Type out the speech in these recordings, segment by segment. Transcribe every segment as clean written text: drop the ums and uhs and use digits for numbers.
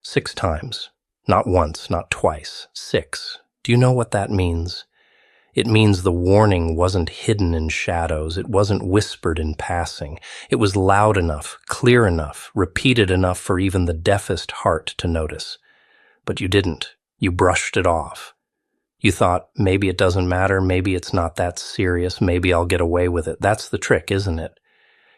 6 times. Not once, not twice. 6. Do you know what that means? It means the warning wasn't hidden in shadows. It wasn't whispered in passing. It was loud enough, clear enough, repeated enough for even the deafest heart to notice. But you didn't. You brushed it off. You thought, maybe it doesn't matter, maybe it's not that serious, maybe I'll get away with it. That's the trick, isn't it?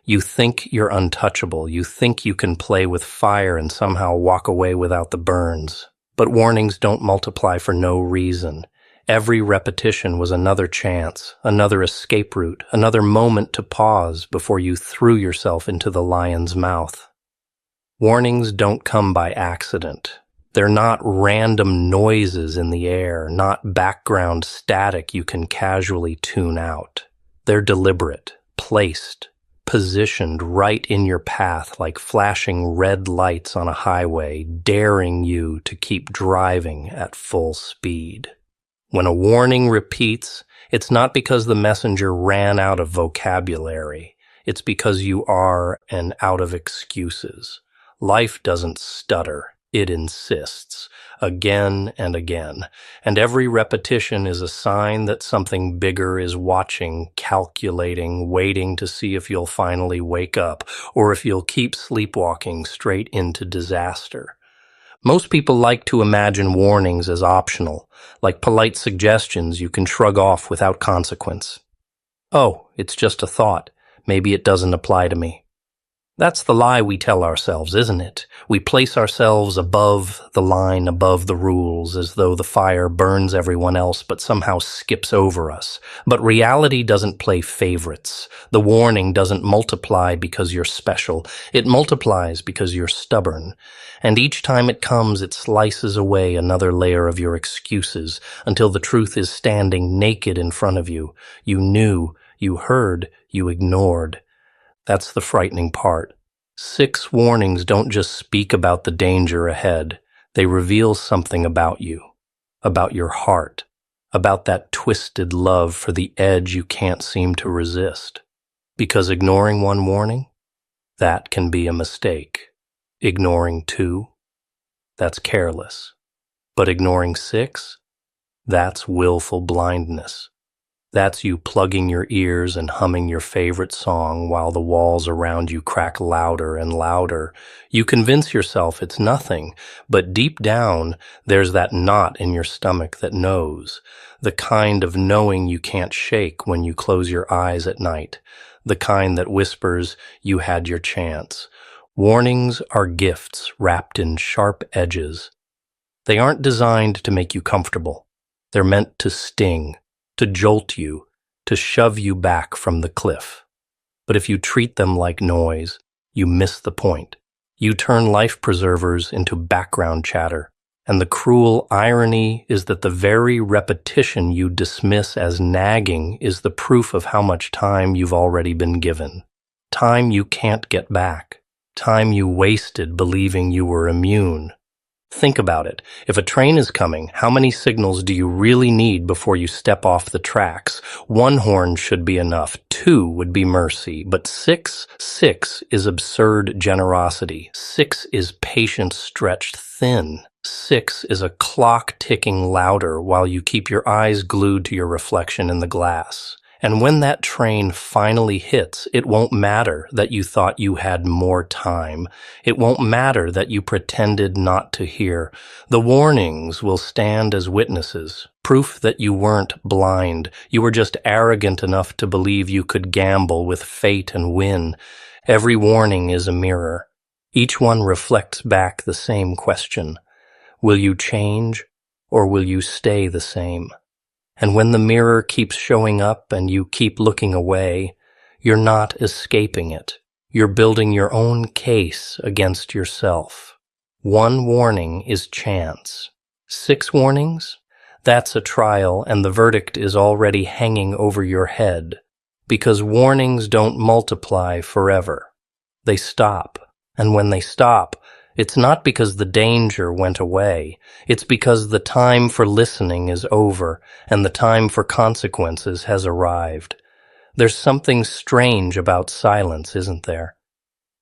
You think you're untouchable. You think you can play with fire and somehow walk away without the burns. But warnings don't multiply for no reason. Every repetition was another chance, another escape route, another moment to pause before you threw yourself into the lion's mouth. Warnings don't come by accident. They're not random noises in the air, not background static you can casually tune out. They're deliberate, placed, positioned right in your path like flashing red lights on a highway, daring you to keep driving at full speed. When a warning repeats, it's not because the messenger ran out of vocabulary. It's because you are and out of excuses. Life doesn't stutter. It insists, again and again, and every repetition is a sign that something bigger is watching, calculating, waiting to see if you'll finally wake up, or if you'll keep sleepwalking straight into disaster. Most people like to imagine warnings as optional, like polite suggestions you can shrug off without consequence. Oh, it's just a thought. Maybe it doesn't apply to me. That's the lie we tell ourselves, isn't it? We place ourselves above the line, above the rules, as though the fire burns everyone else but somehow skips over us. But reality doesn't play favorites. The warning doesn't multiply because you're special. It multiplies because you're stubborn. And each time it comes, it slices away another layer of your excuses until the truth is standing naked in front of you. You knew, you heard, you ignored. That's the frightening part. 6 warnings don't just speak about the danger ahead. They reveal something about you, about your heart, about that twisted love for the edge you can't seem to resist. Because ignoring 1 warning, that can be a mistake. Ignoring 2, that's careless. But ignoring 6, that's willful blindness. That's you plugging your ears and humming your favorite song while the walls around you crack louder and louder. You convince yourself it's nothing, but deep down, there's that knot in your stomach that knows, the kind of knowing you can't shake when you close your eyes at night, the kind that whispers, you had your chance. Warnings are gifts wrapped in sharp edges. They aren't designed to make you comfortable. They're meant to sting, to jolt you, to shove you back from the cliff. But if you treat them like noise, you miss the point. You turn life preservers into background chatter. And the cruel irony is that the very repetition you dismiss as nagging is the proof of how much time you've already been given. Time you can't get back. Time you wasted believing you were immune. Think about it. If a train is coming, how many signals do you really need before you step off the tracks? 1 horn should be enough. 2 would be mercy. But 6 is absurd generosity. 6 is patience stretched thin. 6 is a clock ticking louder while you keep your eyes glued to your reflection in the glass. And when that train finally hits, it won't matter that you thought you had more time. It won't matter that you pretended not to hear. The warnings will stand as witnesses, proof that you weren't blind. You were just arrogant enough to believe you could gamble with fate and win. Every warning is a mirror. Each one reflects back the same question. Will you change, or will you stay the same? And when the mirror keeps showing up and you keep looking away, you're not escaping it. You're building your own case against yourself. 1 warning is chance. 6 warnings? That's a trial, and the verdict is already hanging over your head. Because warnings don't multiply forever. They stop. And when they stop, it's not because the danger went away. It's because the time for listening is over and the time for consequences has arrived. There's something strange about silence, isn't there?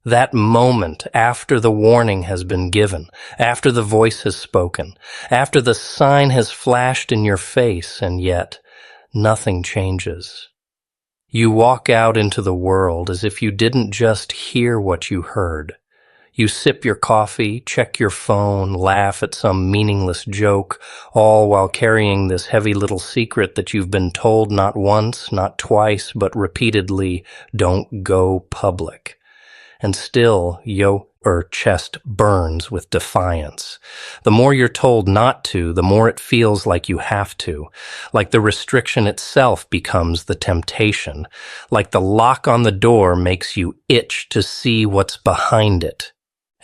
That moment after the warning has been given, after the voice has spoken, after the sign has flashed in your face, and yet nothing changes. You walk out into the world as if you didn't just hear what you heard. You sip your coffee, check your phone, laugh at some meaningless joke, all while carrying this heavy little secret that you've been told not once, not twice, but repeatedly, don't go public. And still, your chest burns with defiance. The more you're told not to, the more it feels like you have to, like the restriction itself becomes the temptation, like the lock on the door makes you itch to see what's behind it.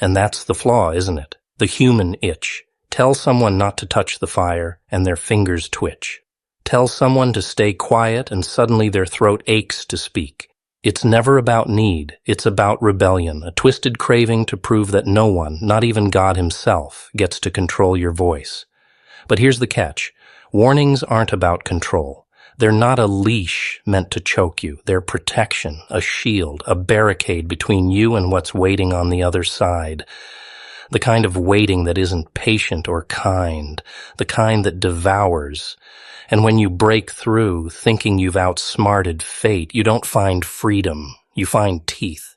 And that's the flaw, isn't it? The human itch. Tell someone not to touch the fire, and their fingers twitch. Tell someone to stay quiet, and suddenly their throat aches to speak. It's never about need, it's about rebellion, a twisted craving to prove that no one, not even God himself, gets to control your voice. But here's the catch. Warnings aren't about control. They're not a leash meant to choke you. They're protection, a shield, a barricade between you and what's waiting on the other side. The kind of waiting that isn't patient or kind, the kind that devours. And when you break through, thinking you've outsmarted fate, you don't find freedom, you find teeth.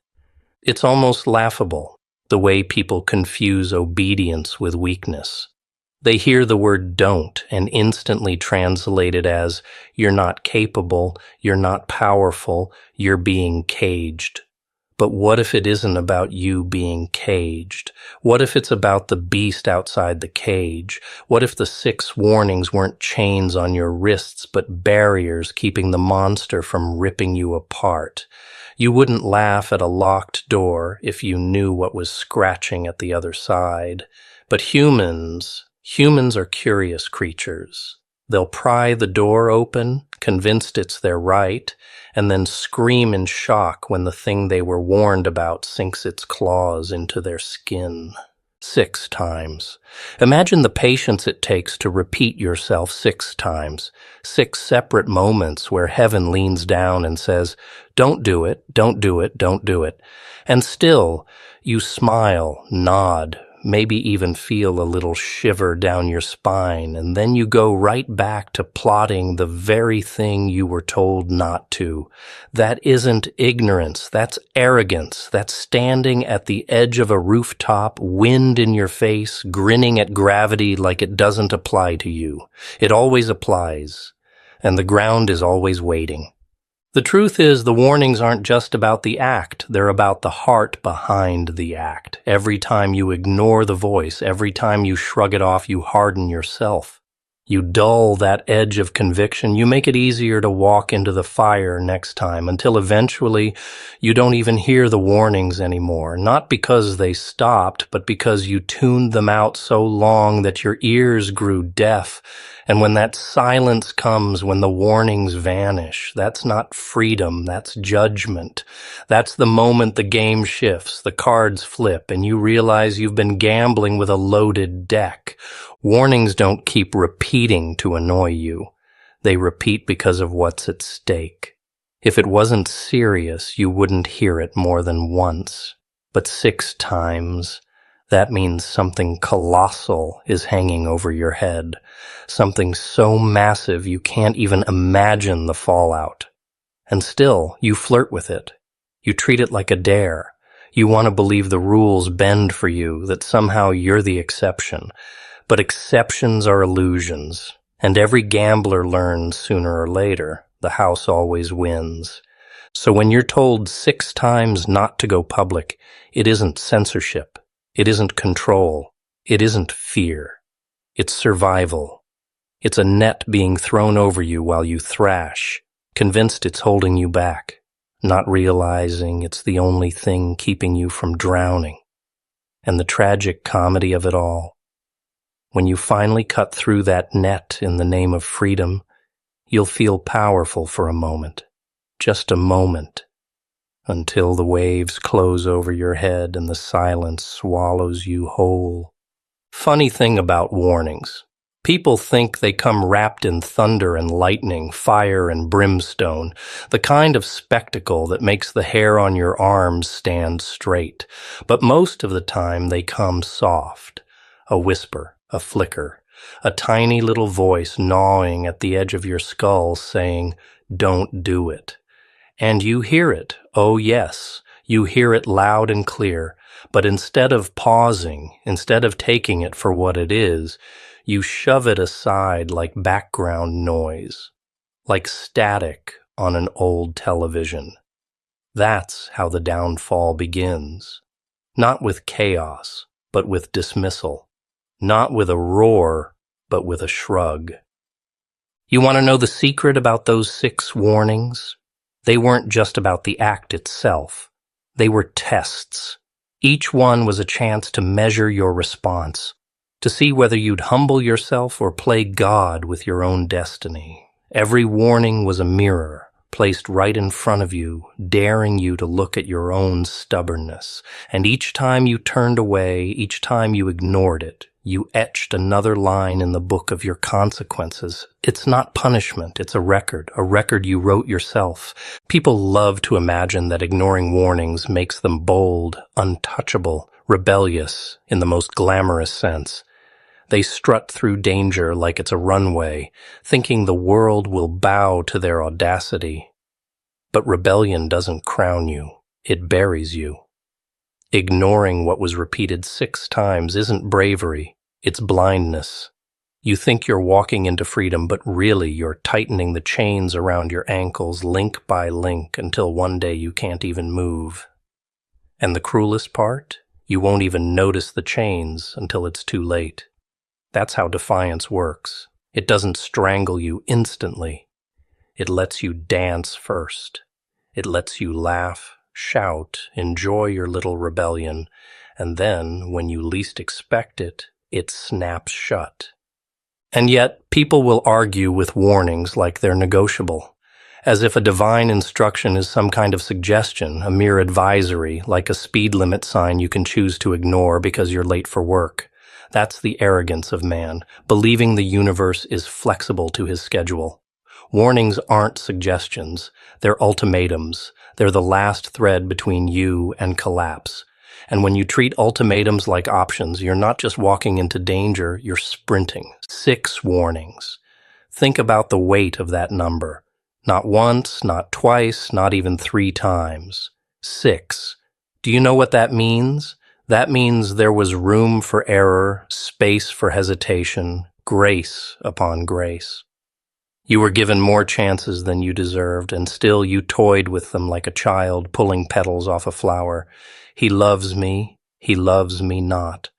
It's almost laughable, the way people confuse obedience with weakness. They hear the word don't and instantly translate it as, you're not capable, you're not powerful, you're being caged. But what if it isn't about you being caged? What if it's about the beast outside the cage? What if the 6 warnings weren't chains on your wrists, but barriers keeping the monster from ripping you apart? You wouldn't laugh at a locked door if you knew what was scratching at the other side. But humans are curious creatures. They'll pry the door open, convinced it's their right, and then scream in shock when the thing they were warned about sinks its claws into their skin. 6 times. Imagine the patience it takes to repeat yourself 6 times. 6 separate moments where heaven leans down and says, don't do it, don't do it, don't do it. And still, you smile, nod, maybe even feel a little shiver down your spine, and then you go right back to plotting the very thing you were told not to. That isn't ignorance, that's arrogance. That's standing at the edge of a rooftop, wind in your face, grinning at gravity like it doesn't apply to you. It always applies, and the ground is always waiting. The truth is, the warnings aren't just about the act, they're about the heart behind the act. Every time you ignore the voice, every time you shrug it off, you harden yourself. You dull that edge of conviction, you make it easier to walk into the fire next time, until eventually you don't even hear the warnings anymore. Not because they stopped, but because you tuned them out so long that your ears grew deaf. And when that silence comes, when the warnings vanish, that's not freedom, that's judgment. That's the moment the game shifts, the cards flip, and you realize you've been gambling with a loaded deck. Warnings don't keep repeating to annoy you. They repeat because of what's at stake. If it wasn't serious, you wouldn't hear it more than once. But 6 times, that means something colossal is hanging over your head. Something so massive you can't even imagine the fallout. And still, you flirt with it. You treat it like a dare. You want to believe the rules bend for you, that somehow you're the exception. But exceptions are illusions, and every gambler learns sooner or later, the house always wins. So when you're told 6 times not to go public, it isn't censorship, it isn't control, it isn't fear. It's survival. It's a net being thrown over you while you thrash, convinced it's holding you back, not realizing it's the only thing keeping you from drowning. And the tragic comedy of it all, when you finally cut through that net in the name of freedom, you'll feel powerful for a moment, just a moment, until the waves close over your head and the silence swallows you whole. Funny thing about warnings. People think they come wrapped in thunder and lightning, fire and brimstone, the kind of spectacle that makes the hair on your arms stand straight. But most of the time they come soft, a whisper, a flicker, a tiny little voice gnawing at the edge of your skull saying, "Don't do it." And you hear it, oh yes, you hear it loud and clear, but instead of pausing, instead of taking it for what it is, you shove it aside like background noise, like static on an old television. That's how the downfall begins. Not with chaos, but with dismissal. Not with a roar, but with a shrug. You want to know the secret about those 6 warnings? They weren't just about the act itself. They were tests. Each one was a chance to measure your response, to see whether you'd humble yourself or play God with your own destiny. Every warning was a mirror, placed right in front of you, daring you to look at your own stubbornness. And each time you turned away, each time you ignored it, you etched another line in the book of your consequences. It's not punishment, it's a record you wrote yourself. People love to imagine that ignoring warnings makes them bold, untouchable, rebellious in the most glamorous sense. They strut through danger like it's a runway, thinking the world will bow to their audacity. But rebellion doesn't crown you, it buries you. Ignoring what was repeated 6 times isn't bravery, it's blindness. You think you're walking into freedom, but really you're tightening the chains around your ankles link by link until one day you can't even move. And the cruelest part? You won't even notice the chains until it's too late. That's how defiance works. It doesn't strangle you instantly. It lets you dance first. It lets you laugh, shout, enjoy your little rebellion, and then, when you least expect it, it snaps shut. And yet, people will argue with warnings like they're negotiable, as if a divine instruction is some kind of suggestion, a mere advisory, like a speed limit sign you can choose to ignore because you're late for work. That's the arrogance of man, believing the universe is flexible to his schedule. Warnings aren't suggestions, they're ultimatums. They're the last thread between you and collapse. And when you treat ultimatums like options, you're not just walking into danger, you're sprinting. 6 warnings. Think about the weight of that number. Not once, not twice, not even 3 times. 6. Do you know what that means? That means there was room for error, space for hesitation, grace upon grace. You were given more chances than you deserved, and still you toyed with them like a child pulling petals off a flower. He loves me not.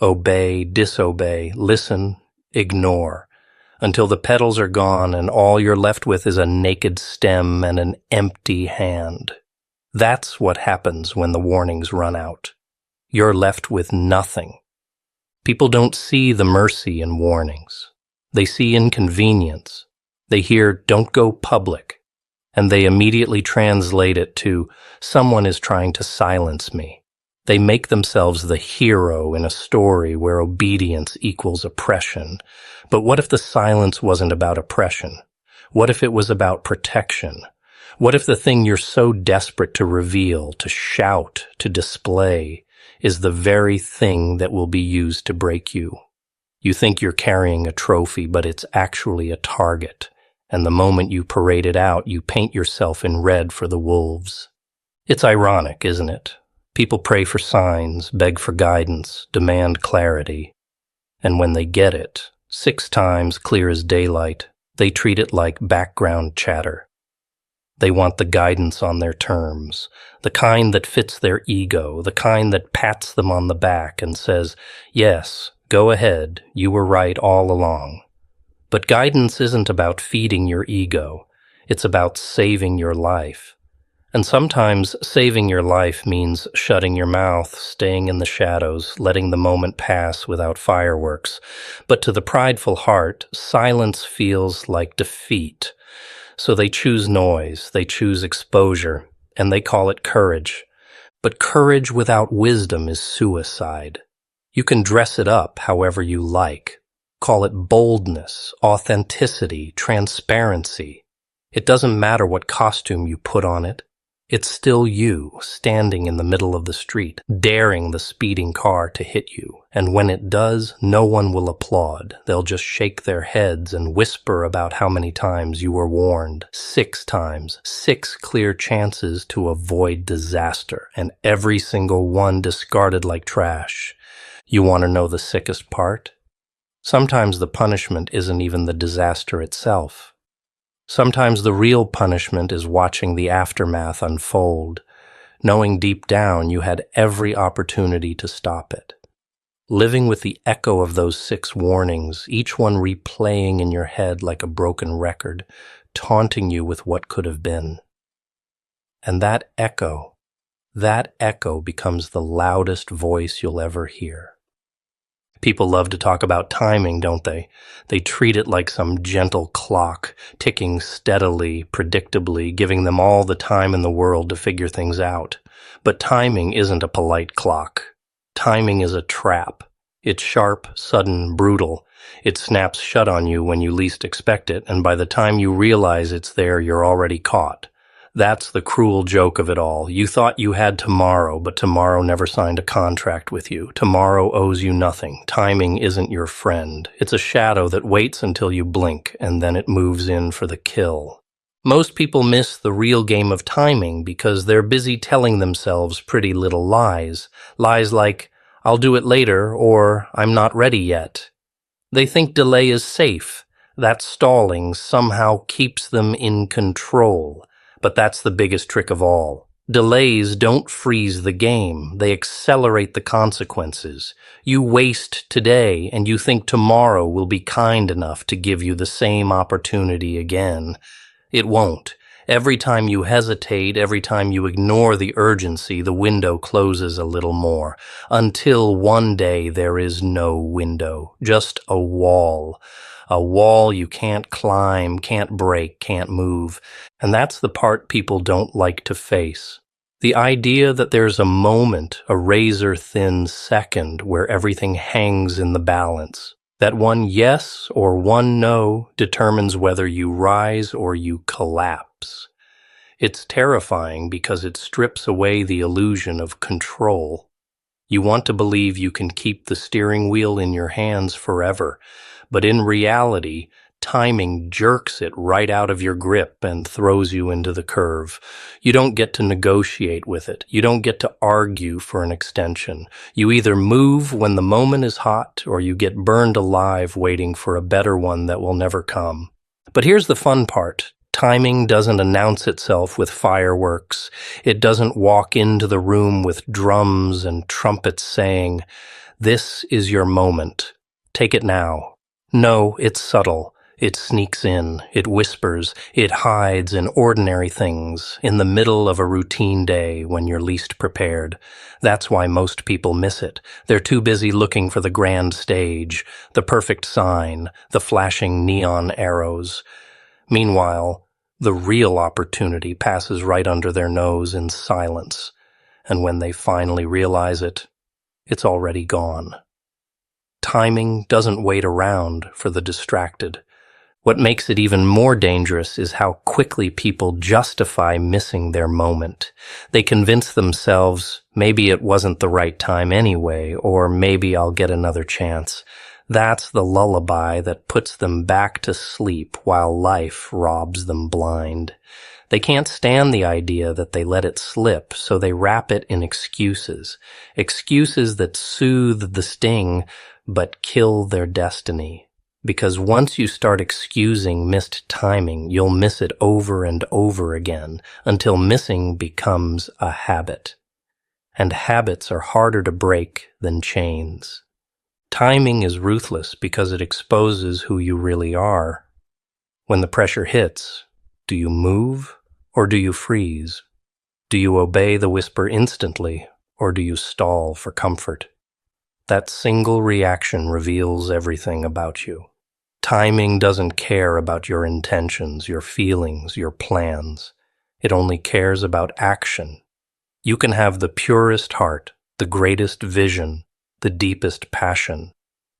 Obey, disobey, listen, ignore, until the petals are gone and all you're left with is a naked stem and an empty hand. That's what happens when the warnings run out. You're left with nothing. People don't see the mercy in warnings. They see inconvenience. They hear, "Don't go public," and they immediately translate it to, "Someone is trying to silence me." They make themselves the hero in a story where obedience equals oppression. But what if the silence wasn't about oppression? What if it was about protection? What if the thing you're so desperate to reveal, to shout, to display, is the very thing that will be used to break you? You think you're carrying a trophy, but it's actually a target. And the moment you parade it out, you paint yourself in red for the wolves. It's ironic, isn't it? People pray for signs, beg for guidance, demand clarity. And when they get it, 6 times clear as daylight, they treat it like background chatter. They want the guidance on their terms, the kind that fits their ego, the kind that pats them on the back and says, "Yes, go ahead, you were right all along." But guidance isn't about feeding your ego. It's about saving your life. And sometimes saving your life means shutting your mouth, staying in the shadows, letting the moment pass without fireworks. But to the prideful heart, silence feels like defeat. So they choose noise, they choose exposure, and they call it courage. But courage without wisdom is suicide. You can dress it up however you like. Call it boldness, authenticity, transparency. It doesn't matter what costume you put on it. It's still you, standing in the middle of the street, daring the speeding car to hit you. And when it does, no one will applaud. They'll just shake their heads and whisper about how many times you were warned. 6 times, 6 clear chances to avoid disaster, and every single one discarded like trash. You want to know the sickest part? Sometimes the punishment isn't even the disaster itself. Sometimes the real punishment is watching the aftermath unfold, knowing deep down you had every opportunity to stop it. Living with the echo of those 6 warnings, each one replaying in your head like a broken record, taunting you with what could have been. And that echo becomes the loudest voice you'll ever hear. People love to talk about timing, don't they? They treat it like some gentle clock, ticking steadily, predictably, giving them all the time in the world to figure things out. But timing isn't a polite clock. Timing is a trap. It's sharp, sudden, brutal. It snaps shut on you when you least expect it, and by the time you realize it's there, you're already caught. That's the cruel joke of it all. You thought you had tomorrow, but tomorrow never signed a contract with you. Tomorrow owes you nothing. Timing isn't your friend. It's a shadow that waits until you blink, and then it moves in for the kill. Most people miss the real game of timing because they're busy telling themselves pretty little lies. Lies like, I'll do it later, or I'm not ready yet. They think delay is safe. That stalling somehow keeps them in control. But that's the biggest trick of all. Delays don't freeze the game. They accelerate the consequences. You waste today, and you think tomorrow will be kind enough to give you the same opportunity again. It won't. Every time you hesitate, every time you ignore the urgency, the window closes a little more, until one day there is no window, just a wall. A wall you can't climb, can't break, can't move. And that's the part people don't like to face. The idea that there's a moment, a razor-thin second, where everything hangs in the balance. That one yes or one no determines whether you rise or you collapse. It's terrifying because it strips away the illusion of control. You want to believe you can keep the steering wheel in your hands forever, but in reality, timing jerks it right out of your grip and throws you into the curve. You don't get to negotiate with it. You don't get to argue for an extension. You either move when the moment is hot, or you get burned alive waiting for a better one that will never come. But here's the fun part. Timing doesn't announce itself with fireworks. It doesn't walk into the room with drums and trumpets saying, "This is your moment. Take it now." No, it's subtle. It sneaks in, it whispers, it hides in ordinary things, in the middle of a routine day when you're least prepared. That's why most people miss it. They're too busy looking for the grand stage, the perfect sign, the flashing neon arrows. Meanwhile, the real opportunity passes right under their nose in silence, and when they finally realize it, it's already gone. Timing doesn't wait around for the distracted. What makes it even more dangerous is how quickly people justify missing their moment. They convince themselves, maybe it wasn't the right time anyway, or maybe I'll get another chance. That's the lullaby that puts them back to sleep while life robs them blind. They can't stand the idea that they let it slip, so they wrap it in excuses. Excuses that soothe the sting, but kill their destiny. Because once you start excusing missed timing, you'll miss it over and over again, until missing becomes a habit. And habits are harder to break than chains. Timing is ruthless because it exposes who you really are. When the pressure hits, do you move or do you freeze? Do you obey the whisper instantly or do you stall for comfort? That single reaction reveals everything about you. Timing doesn't care about your intentions, your feelings, your plans. It only cares about action. You can have the purest heart, the greatest vision, the deepest passion.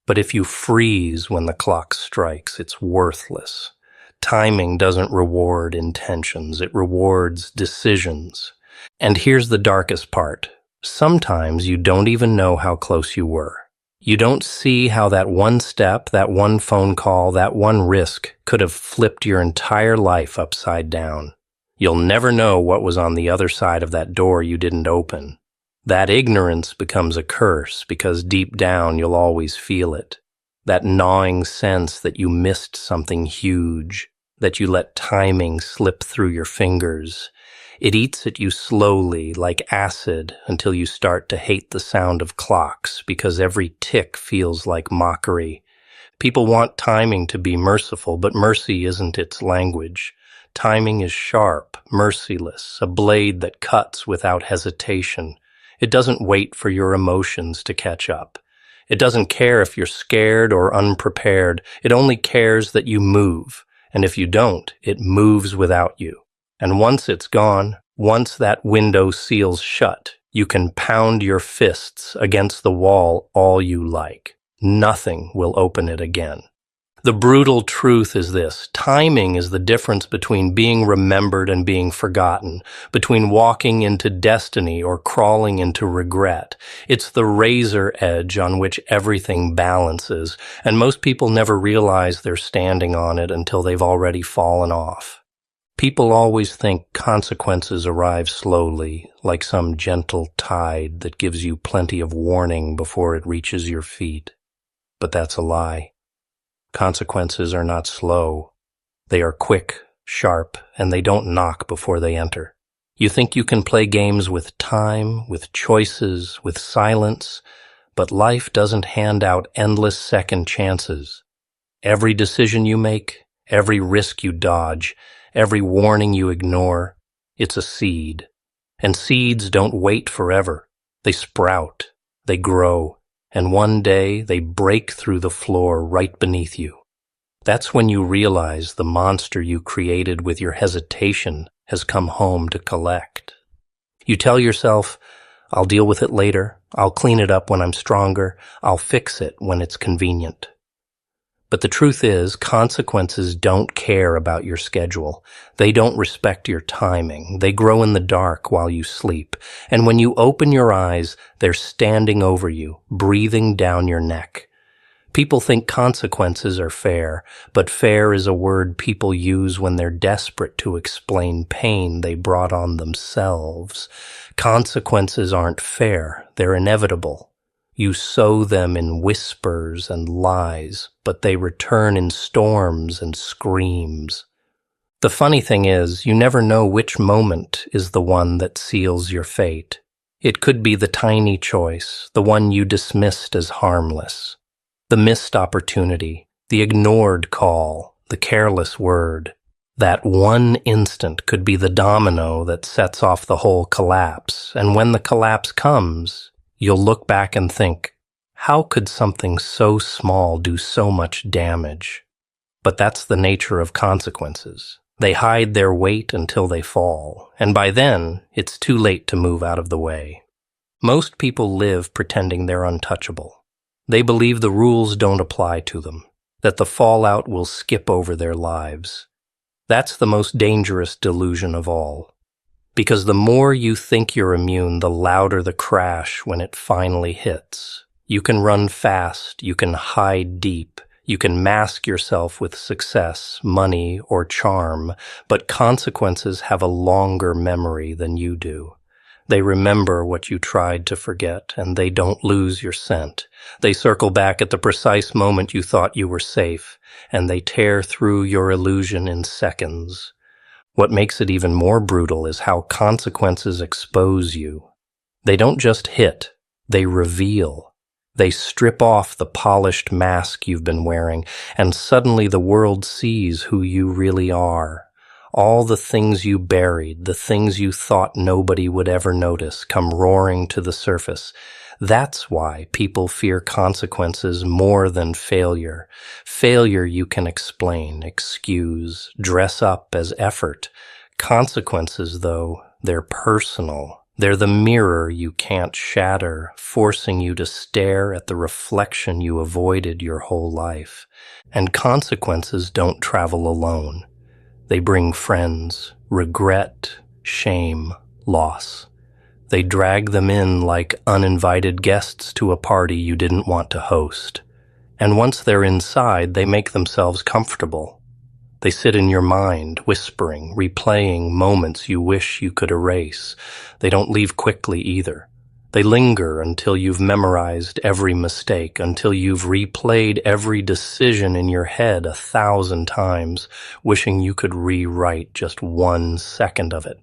But if you freeze when the clock strikes, it's worthless. Timing doesn't reward intentions, it rewards decisions. And here's the darkest part. Sometimes you don't even know how close you were. You don't see how that one step, that one phone call, that one risk could have flipped your entire life upside down. You'll never know what was on the other side of that door you didn't open. That ignorance becomes a curse because deep down you'll always feel it. That gnawing sense that you missed something huge, that you let timing slip through your fingers. It eats at you slowly, like acid, until you start to hate the sound of clocks because every tick feels like mockery. People want timing to be merciful, but mercy isn't its language. Timing is sharp, merciless, a blade that cuts without hesitation. It doesn't wait for your emotions to catch up. It doesn't care if you're scared or unprepared. It only cares that you move. And if you don't, it moves without you. And once it's gone, once that window seals shut, you can pound your fists against the wall all you like. Nothing will open it again. The brutal truth is this: timing is the difference between being remembered and being forgotten, between walking into destiny or crawling into regret. It's the razor edge on which everything balances, and most people never realize they're standing on it until they've already fallen off. People always think consequences arrive slowly, like some gentle tide that gives you plenty of warning before it reaches your feet. But that's a lie. Consequences are not slow. They are quick, sharp, and they don't knock before they enter. You think you can play games with time, with choices, with silence, but life doesn't hand out endless second chances. Every decision you make, every risk you dodge, every warning you ignore, it's a seed. And seeds don't wait forever. They sprout, they grow, and one day they break through the floor right beneath you. That's when you realize the monster you created with your hesitation has come home to collect. You tell yourself, I'll deal with it later, I'll clean it up when I'm stronger, I'll fix it when it's convenient. But the truth is, consequences don't care about your schedule. They don't respect your timing. They grow in the dark while you sleep. And when you open your eyes, they're standing over you, breathing down your neck. People think consequences are fair, but fair is a word people use when they're desperate to explain pain they brought on themselves. Consequences aren't fair. They're inevitable. You sow them in whispers and lies, but they return in storms and screams. The funny thing is, you never know which moment is the one that seals your fate. It could be the tiny choice, the one you dismissed as harmless, the missed opportunity, the ignored call, the careless word. That one instant could be the domino that sets off the whole collapse, and when the collapse comes, you'll look back and think, how could something so small do so much damage? But that's the nature of consequences. They hide their weight until they fall, and by then, it's too late to move out of the way. Most people live pretending they're untouchable. They believe the rules don't apply to them, that the fallout will skip over their lives. That's the most dangerous delusion of all. Because the more you think you're immune, the louder the crash when it finally hits. You can run fast, you can hide deep, you can mask yourself with success, money, or charm, but consequences have a longer memory than you do. They remember what you tried to forget, and they don't lose your scent. They circle back at the precise moment you thought you were safe, and they tear through your illusion in seconds. What makes it even more brutal is how consequences expose you. They don't just hit, they reveal. They strip off the polished mask you've been wearing, and suddenly the world sees who you really are. All the things you buried, the things you thought nobody would ever notice, come roaring to the surface. That's why people fear consequences more than failure. Failure you can explain, excuse, dress up as effort. Consequences, though, they're personal. They're the mirror you can't shatter, forcing you to stare at the reflection you avoided your whole life. And consequences don't travel alone. They bring friends, regret, shame, loss. They drag them in like uninvited guests to a party you didn't want to host. And once they're inside, they make themselves comfortable. They sit in your mind, whispering, replaying moments you wish you could erase. They don't leave quickly either. They linger until you've memorized every mistake, until you've replayed every decision in your head 1,000 times, wishing you could rewrite just 1 second of it.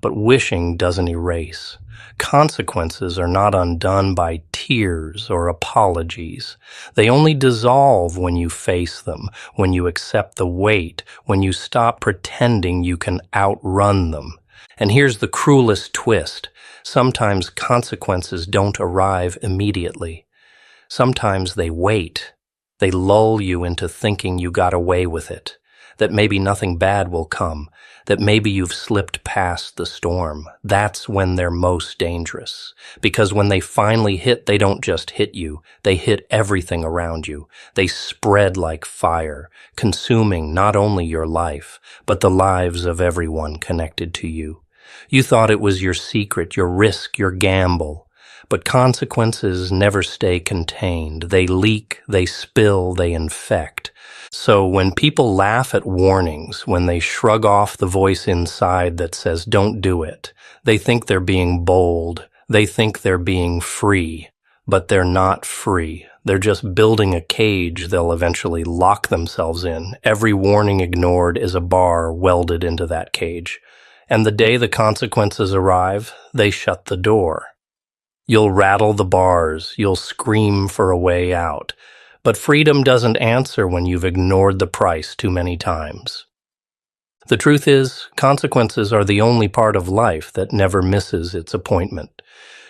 But wishing doesn't erase. Consequences are not undone by tears or apologies. They only dissolve when you face them, when you accept the weight, when you stop pretending you can outrun them. And here's the cruelest twist. Sometimes consequences don't arrive immediately. Sometimes they wait. They lull you into thinking you got away with it, that maybe nothing bad will come, that maybe you've slipped past the storm. That's when they're most dangerous. Because when they finally hit, they don't just hit you. They hit everything around you. They spread like fire, consuming not only your life, but the lives of everyone connected to you. You thought it was your secret, your risk, your gamble. But consequences never stay contained. They leak, they spill, they infect. So when people laugh at warnings, when they shrug off the voice inside that says, don't do it, they think they're being bold. They think they're being free. But they're not free. They're just building a cage they'll eventually lock themselves in. Every warning ignored is a bar welded into that cage. And the day the consequences arrive, they shut the door. You'll rattle the bars, you'll scream for a way out. But freedom doesn't answer when you've ignored the price too many times. The truth is, consequences are the only part of life that never misses its appointment.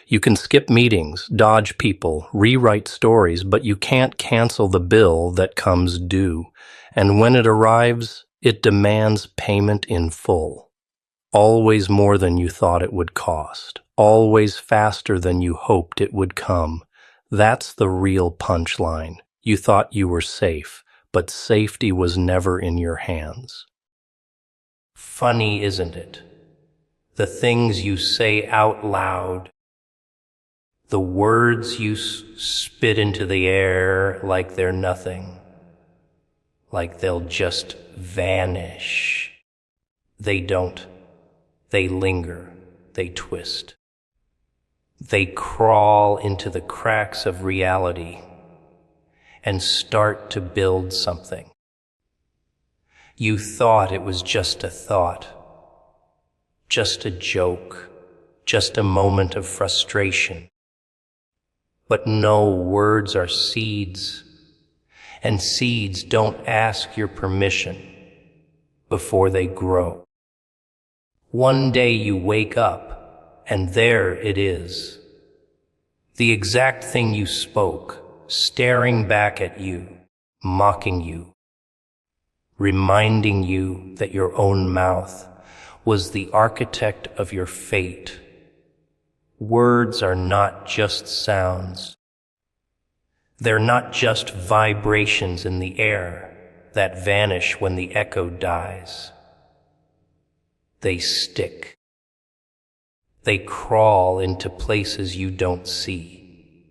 You can skip meetings, dodge people, rewrite stories, but you can't cancel the bill that comes due. And when it arrives, it demands payment in full. Always more than you thought it would cost. Always faster than you hoped it would come. That's the real punchline. You thought you were safe, but safety was never in your hands. Funny, isn't it? The things you say out loud, the words you spit into the air like they're nothing, like they'll just vanish. They don't. They linger. They twist. They crawl into the cracks of reality and start to build something. You thought it was just a thought, just a joke, just a moment of frustration. But no, words are seeds, and seeds don't ask your permission before they grow. One day you wake up, and there it is. The exact thing you spoke, staring back at you, mocking you, reminding you that your own mouth was the architect of your fate. Words are not just sounds. They're not just vibrations in the air that vanish when the echo dies. They stick. They crawl into places you don't see.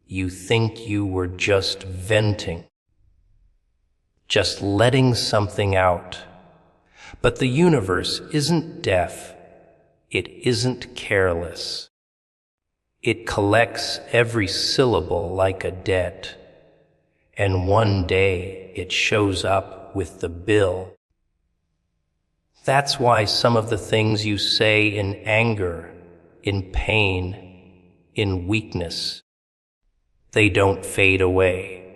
You think you were just venting, just letting something out. But the universe isn't deaf. It isn't careless. It collects every syllable like a debt, and one day it shows up with the bill. That's why some of the things you say in anger, in pain, in weakness, they don't fade away.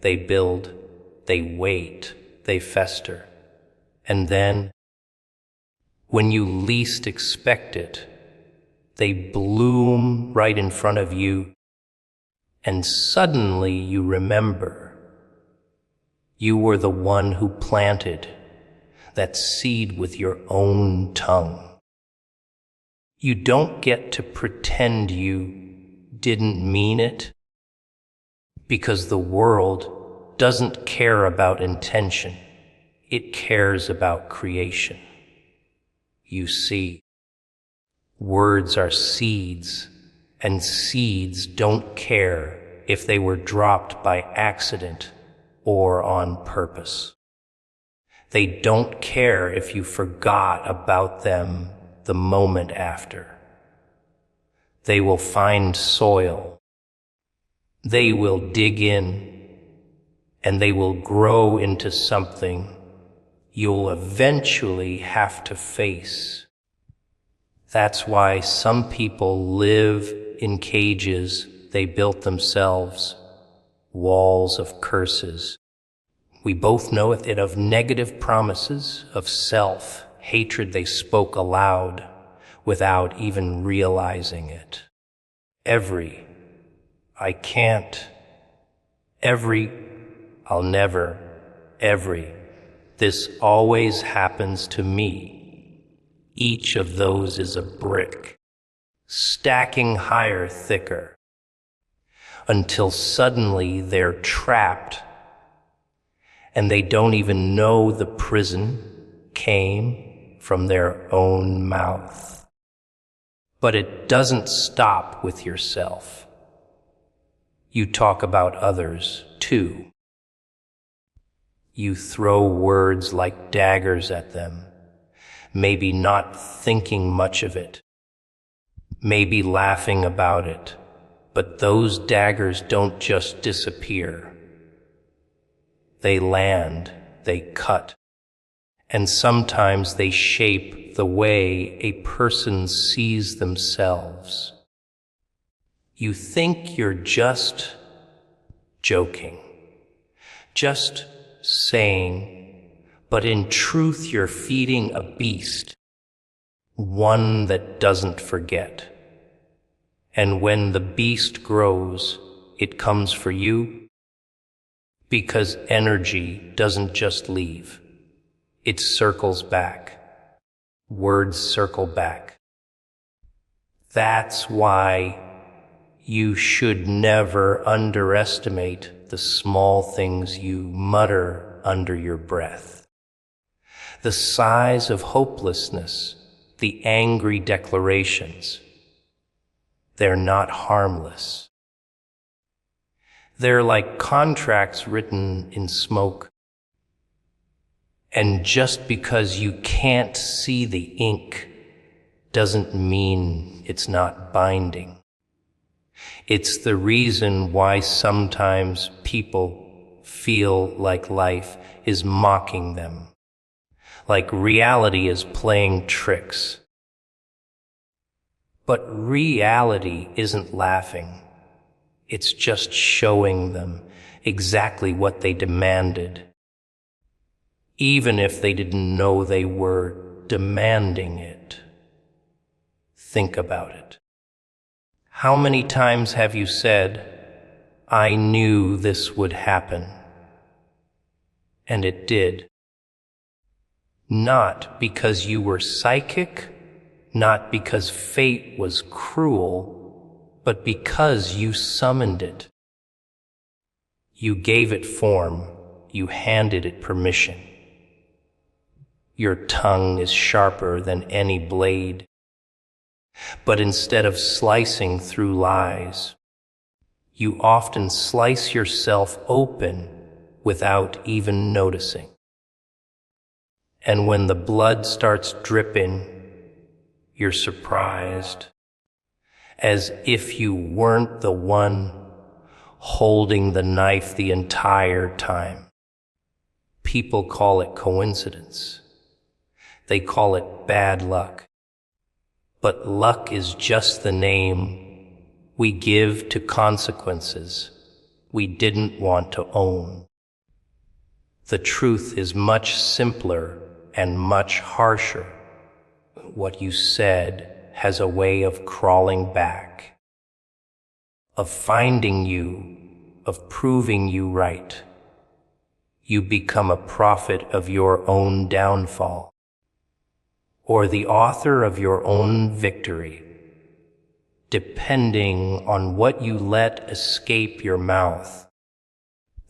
They build, they wait, they fester. And then, when you least expect it, they bloom right in front of you, and suddenly you remember you were the one who planted that seed with your own tongue. You don't get to pretend you didn't mean it, because the world doesn't care about intention. It cares about creation. You see, words are seeds, and seeds don't care if they were dropped by accident or on purpose. They don't care if you forgot about them the moment after. They will find soil. They will dig in, and they will grow into something you'll eventually have to face. That's why some people live in cages they built themselves, walls of curses. We both know it, of negative promises, of self-hatred they spoke aloud without even realizing it. Every "I can't," every "I'll never," every "this always happens to me." Each of those is a brick, stacking higher, thicker, until suddenly they're trapped, and they don't even know the prison came from their own mouth. But it doesn't stop with yourself. You talk about others, too. You throw words like daggers at them, maybe not thinking much of it, maybe laughing about it, but those daggers don't just disappear. They land, they cut, and sometimes they shape the way a person sees themselves. You think you're just joking, just saying, but in truth you're feeding a beast, one that doesn't forget. And when the beast grows, it comes for you, because energy doesn't just leave. It circles back. Words circle back. That's why you should never underestimate the small things you mutter under your breath. The sighs of hopelessness, the angry declarations. They're not harmless. They're like contracts written in smoke. And just because you can't see the ink doesn't mean it's not binding. It's the reason why sometimes people feel like life is mocking them, like reality is playing tricks. But reality isn't laughing. It's just showing them exactly what they demanded, even if they didn't know they were demanding it. Think about it. How many times have you said, "I knew this would happen"? And it did. Not because you were psychic, not because fate was cruel, but because you summoned it. You gave it form, you handed it permission. Your tongue is sharper than any blade. But instead of slicing through lies, you often slice yourself open without even noticing. And when the blood starts dripping, you're surprised, as if you weren't the one holding the knife the entire time. People call it coincidence. They call it bad luck. But luck is just the name we give to consequences we didn't want to own. The truth is much simpler and much harsher. What you said has a way of crawling back, of finding you, of proving you right. You become a prophet of your own downfall. or the author of your own victory, depending on what you let escape your mouth.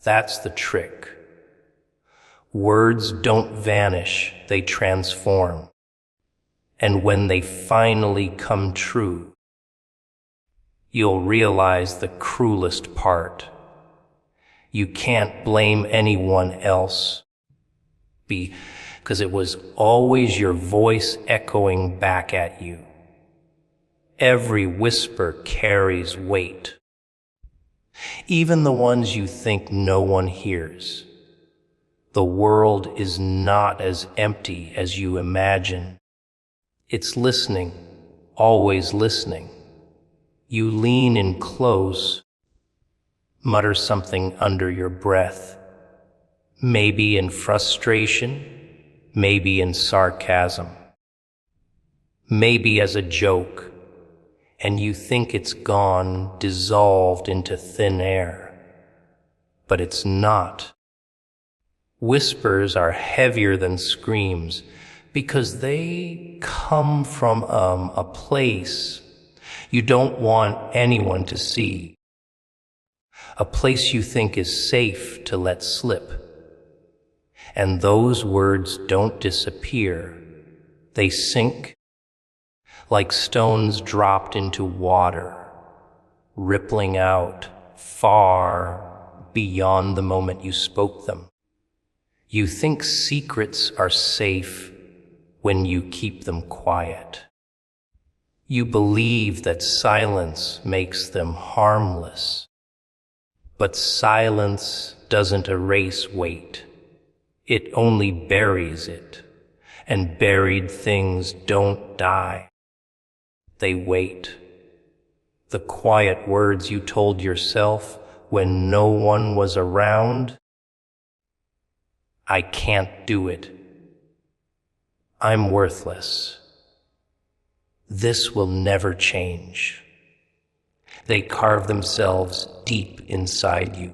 That's the trick. Words don't vanish, they transform. And when they finally come true, you'll realize the cruelest part. You can't blame anyone else because it was always your voice echoing back at you. Every whisper carries weight, even the ones you think no one hears. The world is not as empty as you imagine. It's listening, always listening. You lean in close, mutter something under your breath, maybe in frustration, maybe in sarcasm, maybe as a joke, and you think it's gone, dissolved into thin air. But it's not. Whispers are heavier than screams because they come from a place you don't want anyone to see, a place you think is safe to let slip. And those words don't disappear. They sink like stones dropped into water, rippling out far beyond the moment you spoke them. You think secrets are safe when you keep them quiet. You believe that silence makes them harmless. But silence doesn't erase weight. It only buries it. And buried things don't die. They wait. The quiet words you told yourself when no one was around. I can't do it. I'm worthless. This will never change. They carve themselves deep inside you.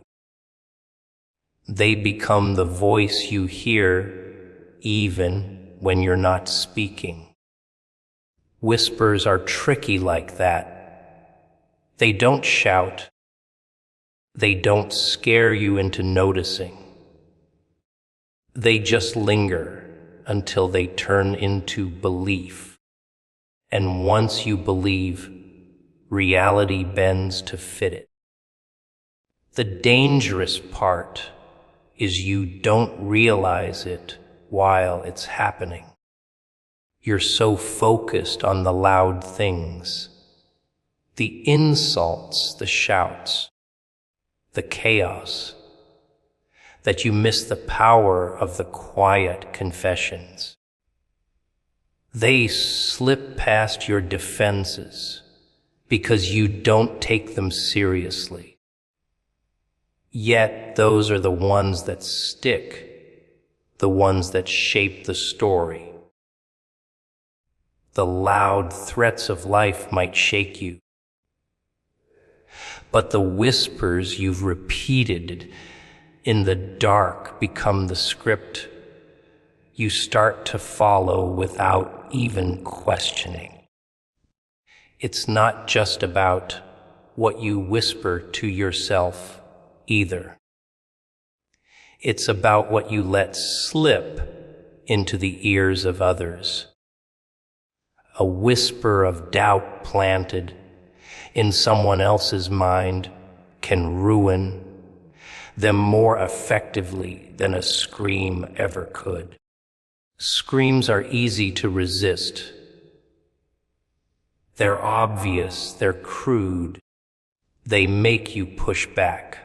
They become the voice you hear even when you're not speaking. Whispers are tricky like that. They don't shout. They don't scare you into noticing. They just linger until they turn into belief. And once you believe, reality bends to fit it. The dangerous part is you don't realize it while it's happening. You're so focused on the loud things, the insults, the shouts, the chaos, that you miss the power of the quiet confessions. They slip past your defenses because you don't take them seriously. Yet those are the ones that stick, the ones that shape the story. The loud threats of life might shake you, but the whispers you've repeated in the dark become the script you start to follow without even questioning. It's not just about what you whisper to yourself either. It's about what you let slip into the ears of others. A whisper of doubt planted in someone else's mind can ruin them more effectively than a scream ever could. Screams are easy to resist. They're obvious, they're crude. They make you push back.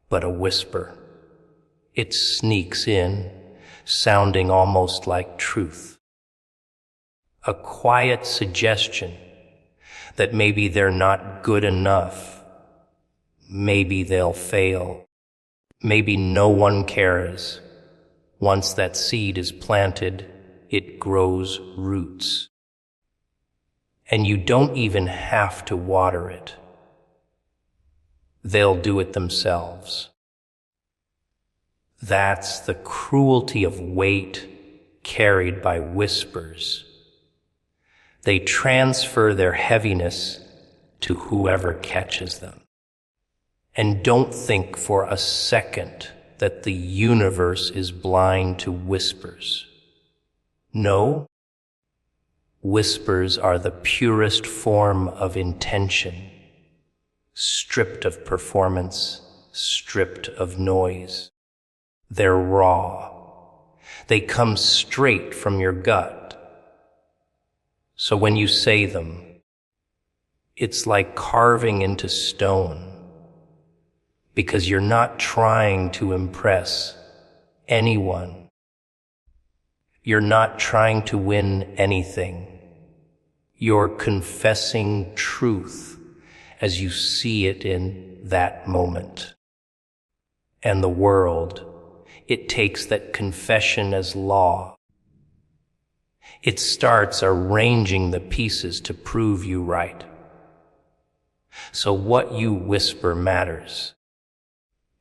But a whisper, it sneaks in, sounding almost like truth. A quiet suggestion that maybe they're not good enough. Maybe they'll fail. Maybe no one cares. Once that seed is planted, it grows roots. And you don't even have to water it. They'll do it themselves. That's the cruelty of weight carried by whispers. They transfer their heaviness to whoever catches them. And don't think for a second that the universe is blind to whispers. No, whispers are the purest form of intention, stripped of performance, stripped of noise. They're raw. They come straight from your gut. So when you say them, it's like carving into stone, because you're not trying to impress anyone. You're not trying to win anything. You're confessing truth as you see it in that moment. And the world, it takes that confession as law. It starts arranging the pieces to prove you right. So what you whisper matters.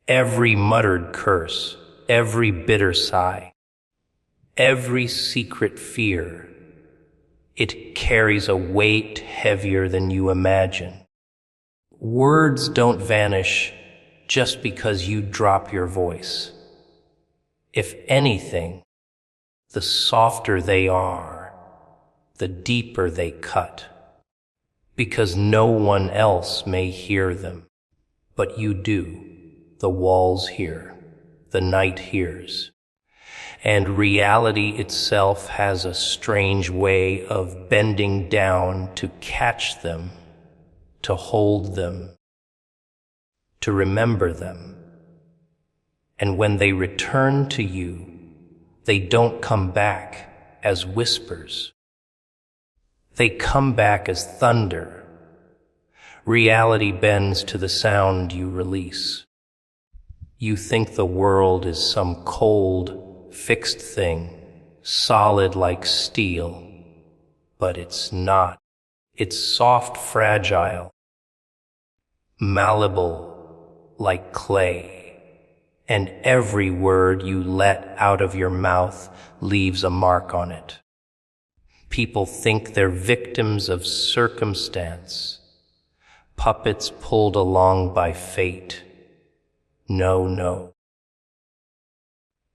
Every muttered curse, every bitter sigh, every secret fear, it carries a weight heavier than you imagine. Words don't vanish just because you drop your voice. If anything, the softer they are, the deeper they cut, because no one else may hear them, but you do. The walls hear, the night hears, and reality itself has a strange way of bending down to catch them, to hold them, to remember them. And when they return to you, they don't come back as whispers. They come back as thunder. Reality bends to the sound you release. You think the world is some cold, fixed thing, solid like steel, but it's not. It's soft, fragile, malleable like clay, and every word you let out of your mouth leaves a mark on it. People think they're victims of circumstance, puppets pulled along by fate. No, no.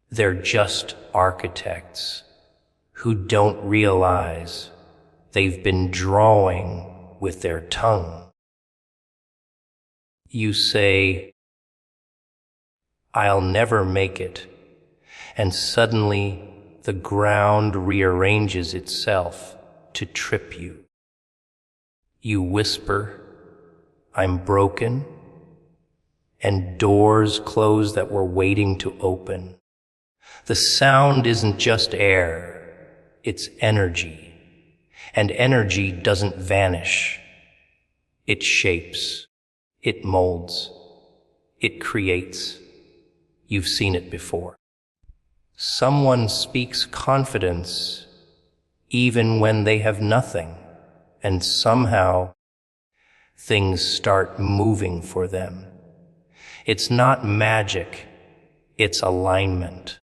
They're just architects who don't realize they've been drawing with their tongue. You say, "I'll never make it," and suddenly the ground rearranges itself to trip you. You whisper, "I'm broken," and doors close that were waiting to open. The sound isn't just air, it's energy. And energy doesn't vanish. It shapes, it molds, it creates. You've seen it before. Someone speaks confidence even when they have nothing, and somehow things start moving for them. It's not magic, it's alignment.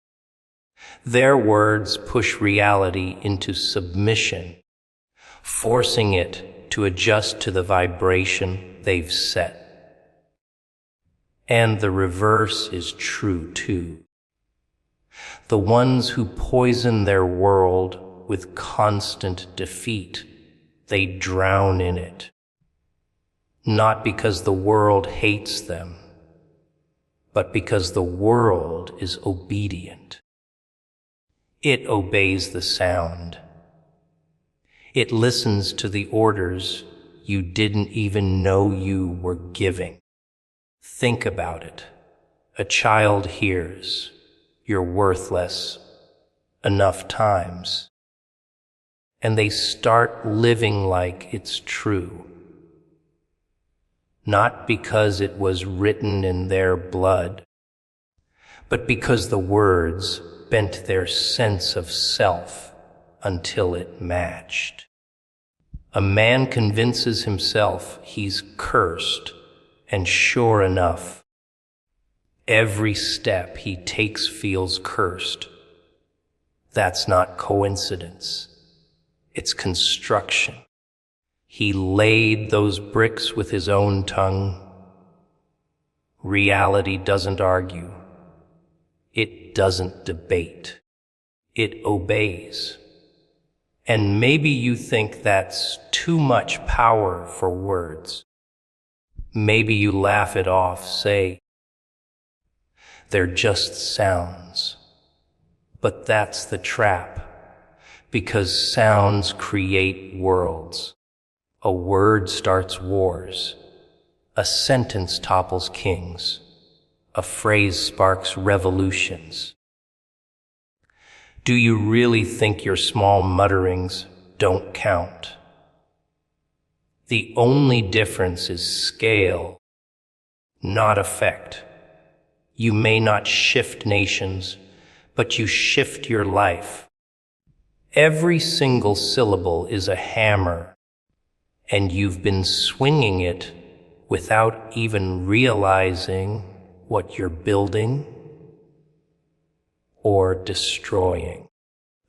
Their words push reality into submission, forcing it to adjust to the vibration they've set. And the reverse is true too. The ones who poison their world with constant defeat, they drown in it. Not because the world hates them, but because the world is obedient. It obeys the sound. It listens to the orders you didn't even know you were giving. Think about it. A child hears, "You're worthless," enough times, and they start living like it's true. Not because it was written in their blood, but because the words bent their sense of self until it matched. A man convinces himself he's cursed, and sure enough, every step he takes feels cursed. That's not coincidence. It's construction. He laid those bricks with his own tongue. Reality doesn't argue. It doesn't debate. It obeys. And maybe you think that's too much power for words. Maybe you laugh it off, say, they're just sounds. But that's the trap, because sounds create worlds. A word starts wars. A sentence topples kings. A phrase sparks revolutions. Do you really think your small mutterings don't count? The only difference is scale, not effect. You may not shift nations, but you shift your life. Every single syllable is a hammer, and you've been swinging it without even realizing what you're building or destroying.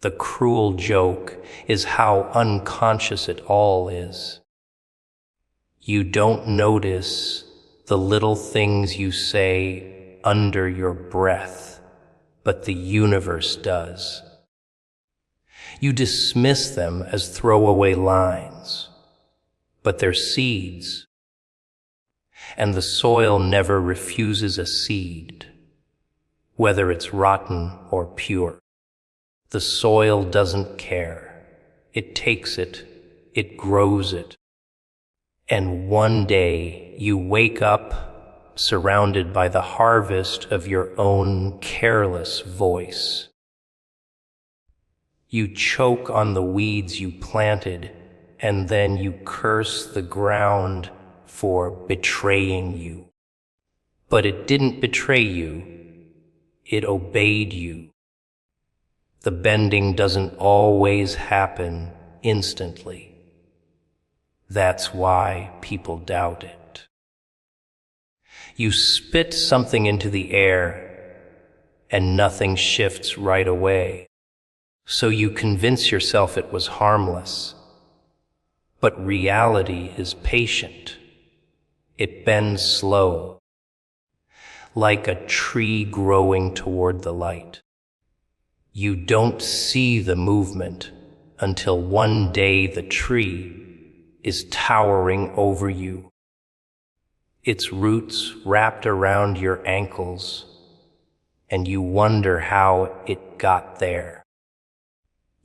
The cruel joke is how unconscious it all is. You don't notice the little things you say under your breath, but the universe does. You dismiss them as throwaway lines, but they're seeds, and the soil never refuses a seed, whether it's rotten or pure. The soil doesn't care. It takes it, it grows it. And one day you wake up surrounded by the harvest of your own careless voice. You choke on the weeds you planted, and then you curse the ground for betraying you. But it didn't betray you, it obeyed you. The bending doesn't always happen instantly. That's why people doubt it. You spit something into the air, and nothing shifts right away. So you convince yourself it was harmless. But reality is patient. It bends slow, like a tree growing toward the light. You don't see the movement until one day the tree is towering over you. Its roots wrapped around your ankles, and you wonder how it got there.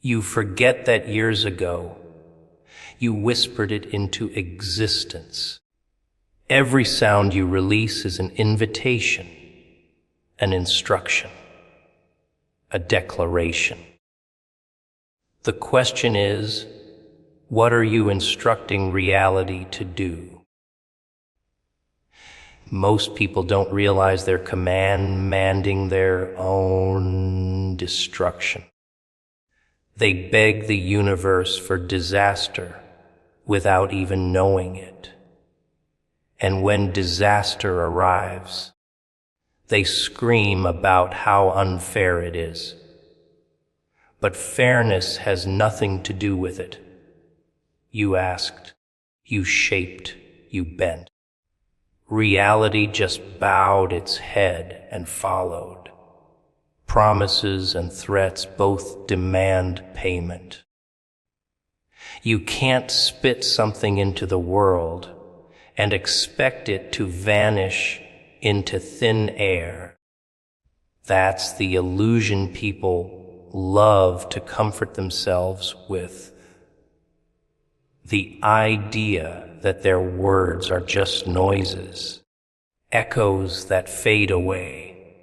You forget that years ago, you whispered it into existence. Every sound you release is an invitation, an instruction, a declaration. The question is, what are you instructing reality to do? Most people don't realize they're commanding their own destruction. They beg the universe for disaster without even knowing it. And when disaster arrives, they scream about how unfair it is. But fairness has nothing to do with it. You asked, you shaped, you bent. Reality just bowed its head and followed. Promises and threats both demand payment. You can't spit something into the world and expect it to vanish into thin air. That's the illusion people love to comfort themselves with. The idea that their words are just noises, echoes that fade away.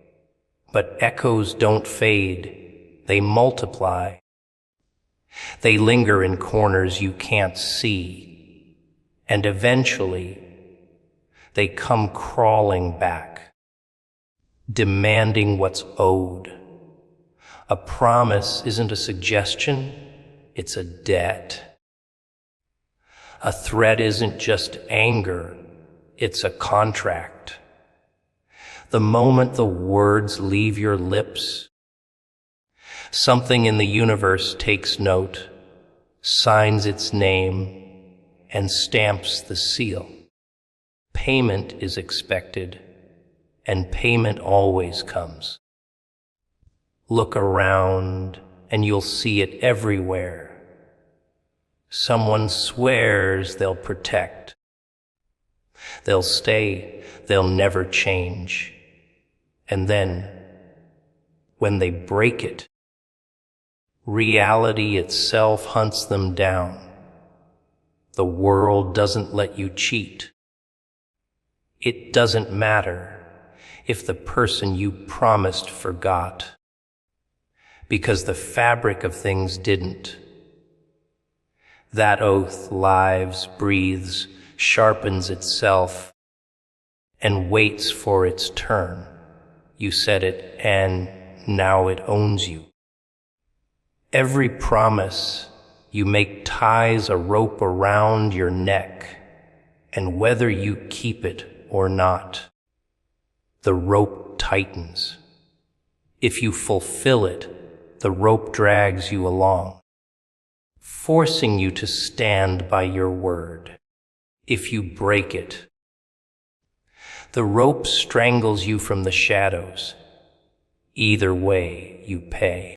But echoes don't fade, they multiply. They linger in corners you can't see, and eventually they come crawling back, demanding what's owed. A promise isn't a suggestion, it's a debt. A threat isn't just anger, it's a contract. The moment the words leave your lips, Something in the universe takes note, signs its name, and stamps the seal. Payment is expected, and payment always comes. Look around, and you'll see it everywhere. Someone swears they'll protect. They'll stay, they'll never change. And then, when they break it, reality itself hunts them down. The world doesn't let you cheat. It doesn't matter if the person you promised forgot, because the fabric of things didn't. That oath lives, breathes, sharpens itself, and waits for its turn. You said it, and now it owns you. Every promise you make ties a rope around your neck, and whether you keep it or not, the rope tightens. If you fulfill it, the rope drags you along, forcing you to stand by your word. If you break it, the rope strangles you from the shadows. Either way, you pay.